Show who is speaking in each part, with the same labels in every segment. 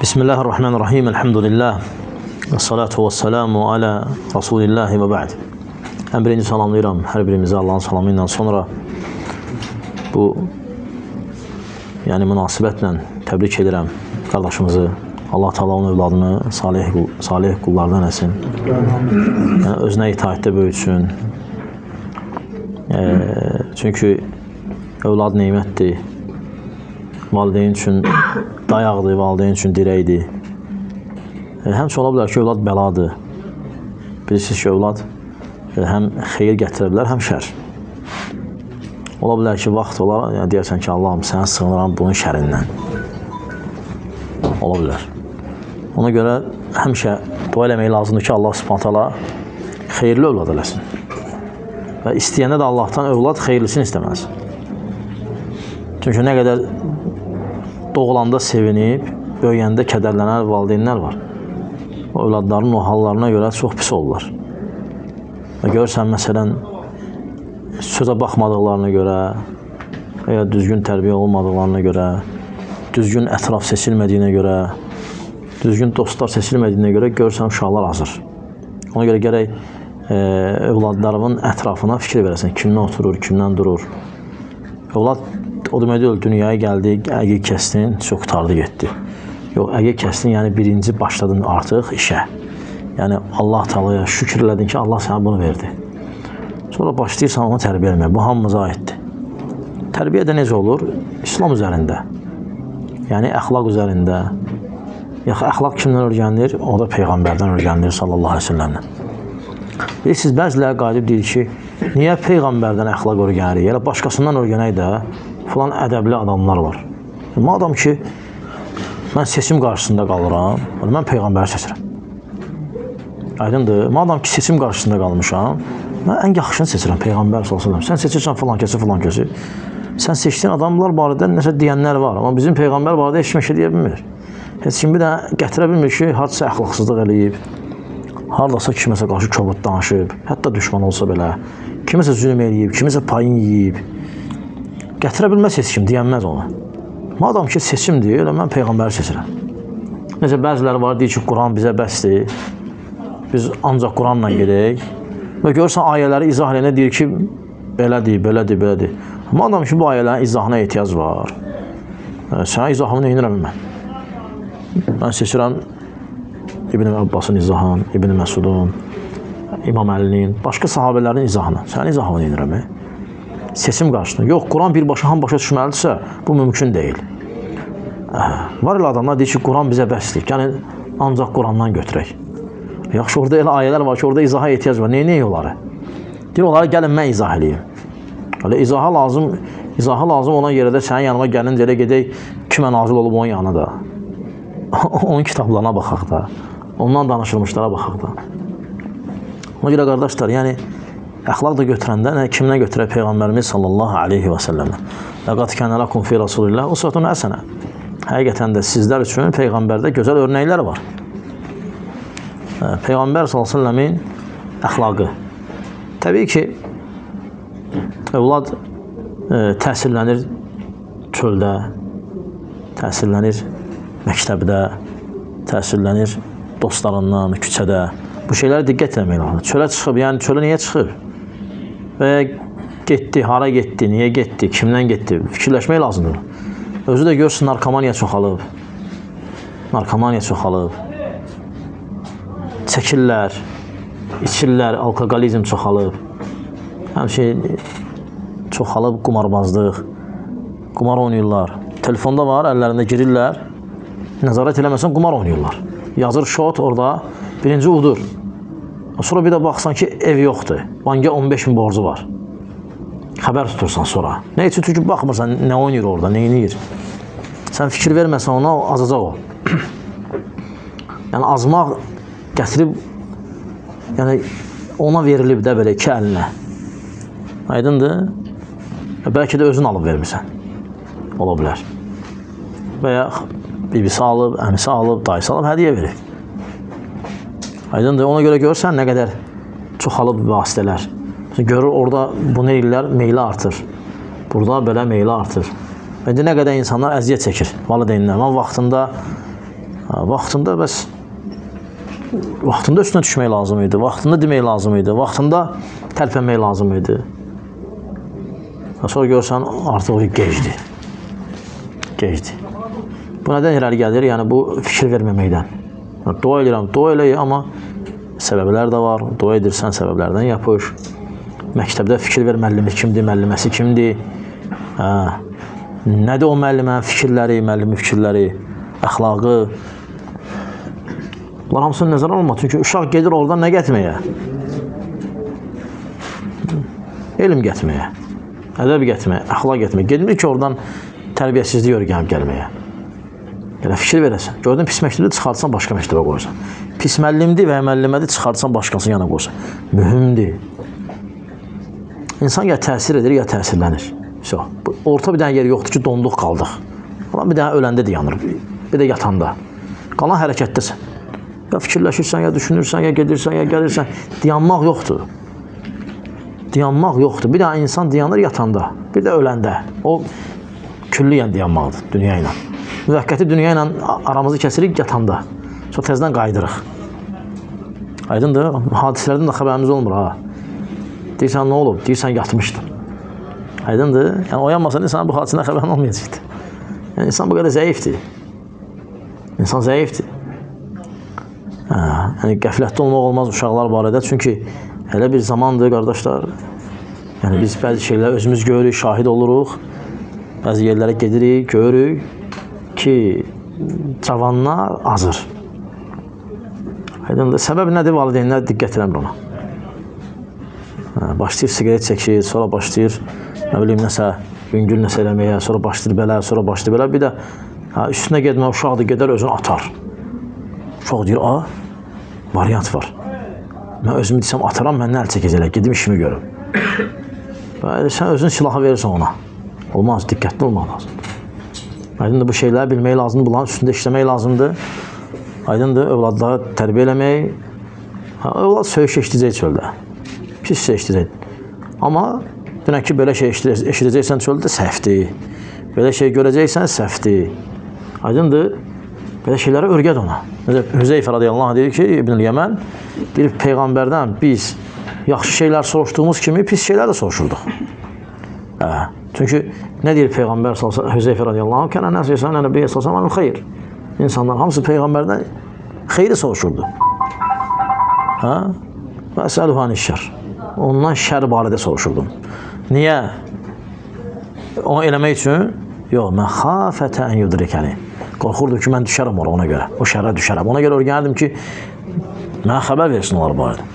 Speaker 1: Bismillahirrahmanirrahim. Elhamdülillah. Və salatu və salamu alə Rasulillahi və ba'd. Ən birinci salamlayıram hər birimizi Allahın salamı ilə. Sonra bu münasibətlə təbrik edirəm qardaşımızı. Allah Teala onun övladını salih qullardan etsin. Özünə itaətdə böyütsün. Çünki övlad neymətdir. Valideyn üçün dayaqdır, valideyn üçün dirəkdir. Həmçə ola bilər ki, övlad bəladır. Bilirsiniz ki, övlad həm xeyir gətirə bilər, həm şər. Ola bilər ki, vaxt olar, deyərsən ki, Allahım, sənə sığınıram bunun şərindən. Ola bilər. Ona görə həmişə dua eləmək lazımdır ki, Allah Subhanahu taala xeyirli övlad eləsin. Və istəyəndə də Allahdan övlad xeyirlisini istəməz. Çünki nə qədər doğulanda sevinib, böyüyəndə kədərlənən valideynlər var. O övladların o hallarına görə çox pis olurlar. Və görürsən, məsələn, sözə baxmadıqlarına görə, və ya düzgün tərbiyə olmadıqlarına görə, düzgün ətraf seçilmədiyinə görə, düzgün dostlar seçilmədiyinə görə görürsən, uşaqlar azır. Ona görə gərək övladlarının ətrafına fikir verəsən. Kimlə oturur, kimlə durur. Övlad o demək deyil, dünyaya gəldi, əqil kəsdin, çox qutardı, getdi. Yox, əqil kəsdin, yəni birinci başladın artıq işə. Yəni Allah Teala'ya şükür elədin ki, Allah sənə bunu verdi. Sonra başlayırsan onu tərbiyə etməyə. Bu hamımıza aiddir. Tərbiyə də necə olur? İslam üzərində. Yəni əxlaq üzərində. Yaxı əxlaq kimdən öyrənilir? O da Peyğəmbərdən öyrənilir sallallahu aleyhi ve sellemlə. Bilirsiniz, bəziləri qayıdıb deyir ki, niyə Peyğəmbərdən əxlaq öyrənirik? Elə başqasından öyrənək də filan ədəbli adamlar var. Madam ki, mən seçim qarşısında qalıram, mən Peyğəmbəri seçirəm. Aydındır, madam ki, seçim qarşısında qalmışam, mən ən yaxşını seçirəm, Peyğəmbər sallallahu. Sən seçirsən filan kəsi. Sən seçdiyin adamlar barədə nəsə deyənlər var, amma bizim Peyğəmbər barədə heç kim deyə bilmir. Heç kim bir də gətirə bilmir ki, hardasa əxlaqsızlıq eləyib, hardasa kiməsə qarşı kobud danışıb, hətta düşman olsa belə, kiməsə zülm eləyib, kiməsə payın yiyib. Gətirə bilməz heç kim, deyənməz ona. Madam ki, seçimdir, elə mən Peyğəmbəri seçirəm. Necə bəziləri var, deyir ki, Quran bizə bəsdir, biz ancaq Quranla gedək. Və görürsən, ayələri izah edəndə deyir ki, belədir. Madam ki, bu ayələrin izahına ehtiyac var. Sənə izahını eynirəm mən. Mən seçirəm İbn Abbasın izahını, İbn Məsudun, İmam Əlinin, başqa sahabələrin izahını. Sənin izahını eynirəm. Seçim qarşısında. Yox, Quran birbaşa ham başa düşməlidirsə, bu mümkün deyil. Var elə adamlar deyir ki, Quran bizə bəsdir. Yəni, ancaq Qurandan götürək. Yaxşı, orada elə ayələr var ki, orada izaha ehtiyac var. Neyək onları? Deyir, onları gəlin, mən izah eləyim. İzaha lazım olan yerdə sənin yanıma gəlincə elə gedək, kimə nazil olub onun yanına da. Onun kitablarına baxaq da. Ondan danışılmışlara baxaq da. Ona görə, qardaşlar, yəni, əxlaq da götürəndə kimdən götürək? Peyğəmbərimiz sallallahu aleyhi və səlləmə. Ləqad kənə ləkum fi Rasulillah usvetun həsənə. Həqiqətən də sizlər üçün Peyğəmbərdə gözəl örnəklər var. Peyğəmbər sallallahu aleyhi və səlləmin əxlaqı. Təbii ki, övlad təhsillənir çöldə, təhsillənir məktəbdə, təhsillənir dostlarından, küçədə. Bu şeylərə diqqət etmək lazım. Çölə çıxıb, yəni çölə niyə çıxıb? Və getdi, hara getdi, niyə getdi, kimdən getdi? Fikirləşmək lazımdır. Özü də görsün, narkomaniya çoxalıb. Çəkirlər, içirlər, alkoqolizm çoxalıb. Həmçə çoxalıb qumarbazlıq, qumar oynayırlar. Telefonda var, əllərində girirlər, nəzarət eləməsən qumar oynayırlar. Yazır şot orada, birinci udur. Sonra bir də baxsan ki, ev yoxdur. Banka 15.000 borcu var. Xəbər tutursan sonra. Nə üçün? Çünki baxmırsan, nə oynayır orada, nə inir. Sən fikir verməsən ona, azacaq o. Yəni, azmaq gətirib, yəni, ona verilib də belə iki əlinə. Aydındır? Bəlkə də özün alıb vermirsən. Ola bilər. Və ya bibisi alıb, əmisi alıb, dayısı alıb, hədiyyə verir. Aydındır, ona görə görürsən nə qədər çoxalıb vasitələr. Görür, orada bunu eləyirlər, meyli artır. Burada belə meyli artır. İndi nə qədər insanlar əziyyət çəkir valideynlər. Mən vaxtında Vaxtında bəs vaxtında üstünə düşmək lazım idi, vaxtında demək lazım idi, vaxtında tərpənmək lazım idi. Sonra görsən, artıq o gecdir. Gecdir. Bu nədən irəli gəlir? Yəni, bu fikir verməməkdən. Dua edirəm, dua eləyir, amma səbəblər də var. Dua edirsən, səbəblərdən yapış. Məktəbdə fikir ver, müəllimi kimdir, müəlliməsi kimdir? Nədir o müəllimənin fikirləri, müəllimi fikirləri, əxlaqı? Bunlar hamısını nəzərə alınmır. Çünki uşaq gedir oradan nə getməyə? Elm getməyə, ədəb getməyə, əxlaq getməyə. Gedmir ki, oradan tərbiyəsizlik öyrənib gəlməyə. Yəni, fikir verəsən. Gördün, pis məktəbdə çıxartsan, başqa məktəbə qoyursan. Pis müəllimdir və ya müəllimədir, çıxartsan, başqasını yana qoyursan. Mühümdir. İnsan ya təsir edir, ya təsirlənir. Orta bir dənə yer yoxdur ki, donduq qaldıq. Bir dənə öləndə də yanır, bir də yatanda. Qalan hərəkətdəsən. Ya fikirləşirsən, ya düşünürsən, ya gedirsən, ya gəlirsən. Dayanmaq yoxdur. Dayanmaq yoxdur. Bir dənə insan dayanır yatanda, bir də öləndə. O külliyən dayanmaqdır dünya ilə. Müvəqqəti dünya ilə aramızı kəsirik yatanda. Sonra təzdən qayıdırıq. Aydındır, hadisələrdən də xəbərimiz olmur. Deyirsən, nə olub? Deyirsən, yatmışdın. Aydındır, yəni oyanmasan insan bu hadisədən xəbərin olmayacaqdır. Yəni, insan bu qədər zəifdir. İnsan zəifdir. Yəni, qəflətdə olmaq olmaz uşaqlar barədə. Çünki hələ bir zamandır, qardaşlar. Yəni, biz bəzi şeylər özümüz görürük, şahid oluruq. Bəzi yerlərə gedirik, görürük ki, cavanlar azır. Aydındır, səbəb nədir? Valideynlər diqqət eləmir ona. Başlayır siqaret çəkir, sonra başlayır, nə bileyim, nəsə, yüngül nəsə eləməyə, sonra başlayır belə, sonra başlayır belə. Bir də üstünə gedmə, uşaqdır, gedər, özünü atar. Uşaq deyir, variant var. Mən özümü desəm, ataram, mən nə əl çəkəcəklər, gedim işimi görüm. Sən özün silahı verirsən ona. Olmaz, diqqətli olmaq lazımdır. Aydındır, bu şeyləri bilmək lazımdır, bunların üstündə işləmək lazımdır. Aydındır, övladları tərbiyə eləmək. Övlad söyüş eşidəcək çöldə. Pis şey eşidəcək. Amma dünən ki, belə şey eşidəcəksən çöldə, səhvdir. Belə şey görəcəksən, səhvdir. Aydındır, belə şeyləri örgəd ona. Hüzeyfə radiyallahu anh deyir ki, İbn-i Yəmən, deyir, Peyğəmbərdən biz yaxşı şeylər soruşduğumuz kimi pis şeylər də soruşurduq. Çünki nə deyir Peyğəmbər Hüzeyfə radiyallahu anh? Kənə nəsə yesən, ənə bir yesən, ənə xeyr. İnsanlar hamısı Peyğəmbərdən xeyri soruşurdu. Və əsəluhani şər. Ondan şər barədə soruşurdum. Niyə? Onu eləmək üçün? Yox, mən xafətə ən yudrikəni. Qorxurdum ki, mən düşərəm ona görə. O şərə düşərəm. Ona görə öyrənirdim ki, mənə xəbər versin onlar barədə.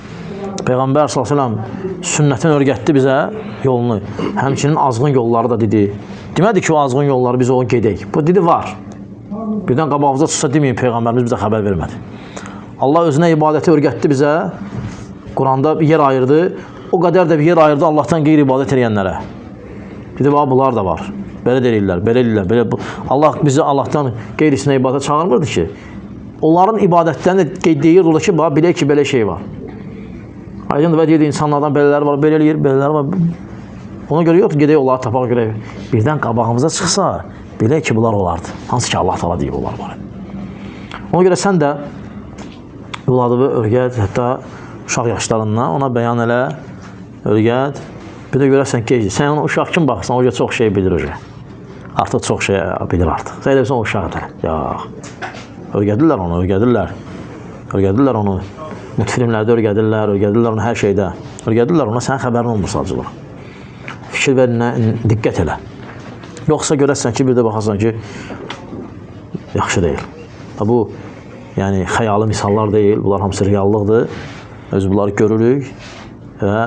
Speaker 1: Peyğəmbər s.ə.v sünnətini öyrətdi bizə yolunu. Həmçinin azğın yolları da dedi. Demədi ki, o azğın yolları biz onu gedək. Bu dedi, var. Birdən qabağımıza tutsa deməyin, Peyğəmbərimiz bizə xəbər vermədi. Allah özünə ibadəti öyrətdi bizə. Quranda bir yer ayırdı. O qədər də bir yer ayırdı Allahdan qeyri ibadət edənlərə. Dedi, bunlar da var. Belə deyirlər, belə deyirlər. Allah bizi Allahdan qeyrisinə ibadət çağırmırdı ki. Onların ibadətlərini deyirdi ki, bilək ki, belə şey var. Aydın və deyirdi, insanlardan belələri var, belə eləyir, belələri var. Ona görə yoxdur, gedək onları tapaq görək. Birdən qabağımıza çıxsa, bilək ki, bunlar olardı. Hansı ki, Allah təala deyib onlar var. Ona görə sən də övladını öyrət, hətta uşaq yaşlarından ona bəyan elə, öyrət. Bir də görərsən gecdir. Sən ona uşaq kim baxırsan, o çox şey bilir öyrə. Artıq çox şey bilir artıq. Sən eləsən o uşaqdır. Yox. Öyrədirlər onu, öyrədirlər. Öyrədirlər onu. Multfilmlərdə öyrədirlər onu hər şeydə. Öyrədirlər ona, sənin xəbərin olmur sadəcə. Fikir verinə, diqqət elə. Yoxsa görərsən ki, bir də baxarsan ki, yaxşı deyil. Bu, yəni, xəyalı misallar deyil, bunlar hamısı reallıqdır. Öz bunları görürük və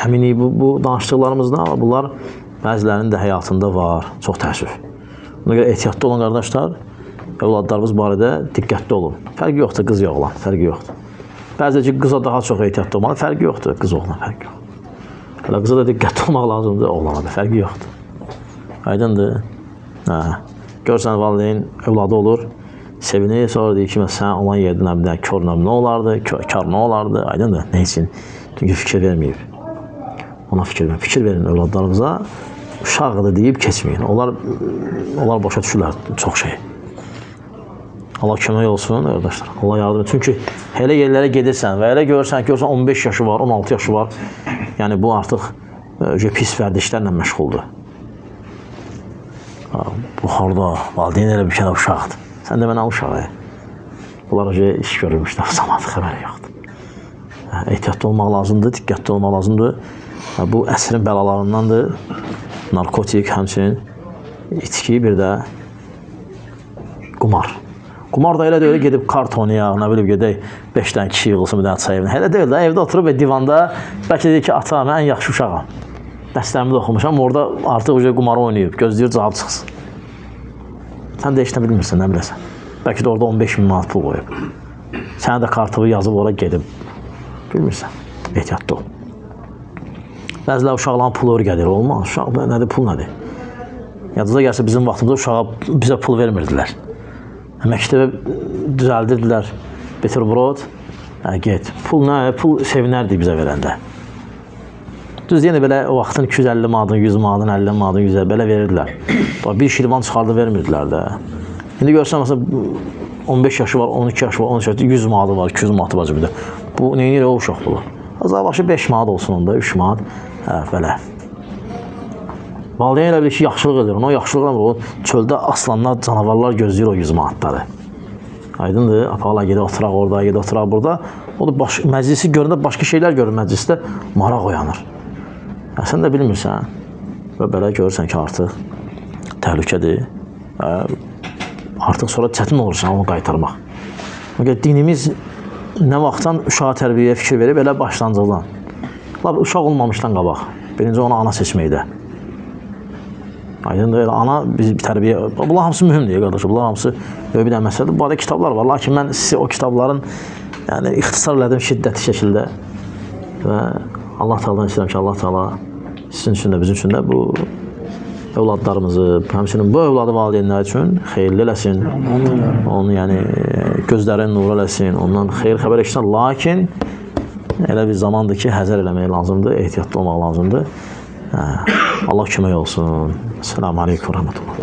Speaker 1: əminik bu danışdıqlarımızda, bunlar bəzilərinin də həyatında var. Çox təəssüf. Buna görə ehtiyatlı olun, qardaşlar. Övladlarımız barədə diqqətli olun. Fərqi yoxdur, qız ya oğlan, fərqi yoxdur. Bəzə ki, qıza daha çox ehtiyatlı olmalı, fərqi yoxdur, qız oğlan, fərqi yoxdur. Hələ qıza da diqqətli olmaq lazımdır, oğlana da, fərqi yoxdur. Aydındır. Görsən, valideyn övladı olur, sevinir, sonra deyir ki, sən olan yerdən bir dənə kör nə olardı, kar nə olardı, aydındır, nə üçün? Çünki fikir verməyib. Ona fikir verin övladlarımıza, uşaqdır deyib keçməyin. Onlar başa düşürlər çox şey. Allah kömək olsun, qardaşlar. Allah yardım etsin. Çünki elə yerlərə gedirsən və elə görürsən ki, 15 yaşı var, 16 yaşı var. Yəni bu artıq pis vərdişlərlə məşğuldur. Bu harda? Valideyn elə bir kənə uşaqdır. Sən də mənə uşağı. Bunlar iş görülmüşlər, zamanı xəbəri yoxdur. Ehtiyatlı olmaq lazımdır, diqqətli olmaq lazımdır. Bu əsrin bəlalarındandır. Narkotik, həmçinin içki, bir də qumar. Qumar da elə deyil, gedib kart oynayaq, nə bilib gedək 5 dənə kişi yığılsın bir dənə çay evinə. Elə deyil də, evdə oturub divanda bəlkə deyir ki, ata, mən ən yaxşı uşağam. Dərslərimi də oxumuşam, orada artıq qumarı oynayıb, gözləyir cavab çıxsın. Sən də heç nə bilmirsən, nə biləsən. Bəlkə də orada 15.000 manat pul qoyub. Sənə də kartını yazıb ora gedib. Bilmirsən, ehtiyatlı ol. Bəzilə uşaqların pulu örgədir, olmaz. Uşaq nədir, pul nədir? Yadınıza gəlsə bizim vaxtımızda uşağa bizə pul vermirdilər. Məktəbə düzəldirdilər, buterbrod, get. Pul nə? Pul sevinərdik bizə verəndə. Düz yenə belə o vaxtın 250 manatın, 100 manatın, 50 manatın, 100 belə verirdilər. Bir şirvan çıxardı vermirdilər də. İndi görsən, məsələn, 15 yaşı var, 12 yaşı var, 13 yaşı var, 100 manatı var, 200 manatı var cibində. Bu, neyinir o uşaq pulu? Azarbaşı 5 manat olsun onda, 3 manat, belə. Valideyn elə bilir ki, yaxşılıq edir. O yaxşılıq edir, o çöldə aslanlar, canavarlar gözləyir o 100 manatları. Aydındır, apalar gedib oturaq orada, gedib oturaq burada. O da məclisi görəndə başqa şeylər görür məclisdə, maraq oyanır. Sən də bilmirsən və belə görürsən ki, artıq təhlükədir. Artıq sonra çətin olursan onu qaytarmaq. Dinimiz nə vaxtdan uşağa tərbiyəyə fikir verib, elə başlanacaqdan. Uşaq olmamışdan qabaq. Birinci onu ana seçməkdə. Aydındır, ana biz tərbiyə... Bunlar hamısı mühümdür, qardaşlar. Bunlar hamısı bir dənə məsələdir. Bu arada kitablar var. Lakin mən sizi o kitabların ixtisar elədim şiddətli şəkildə. Və Allah Teala'dan istəyirəm ki, Allah Teala sizin üçün də, bizim üçün də bu övladlarımızı, həmçinin bu övladı valideynlər üçün xeyirli eləsin. Onu gözlərini nur eləsin, ondan xeyir xəbər eşitsin. Lakin elə bir zamandır ki, həzər eləmək lazımdır, ehtiyatlı olmaq lazımdır. Allah kömək olsun. Selamun Aleyküm və Rəhmətullah.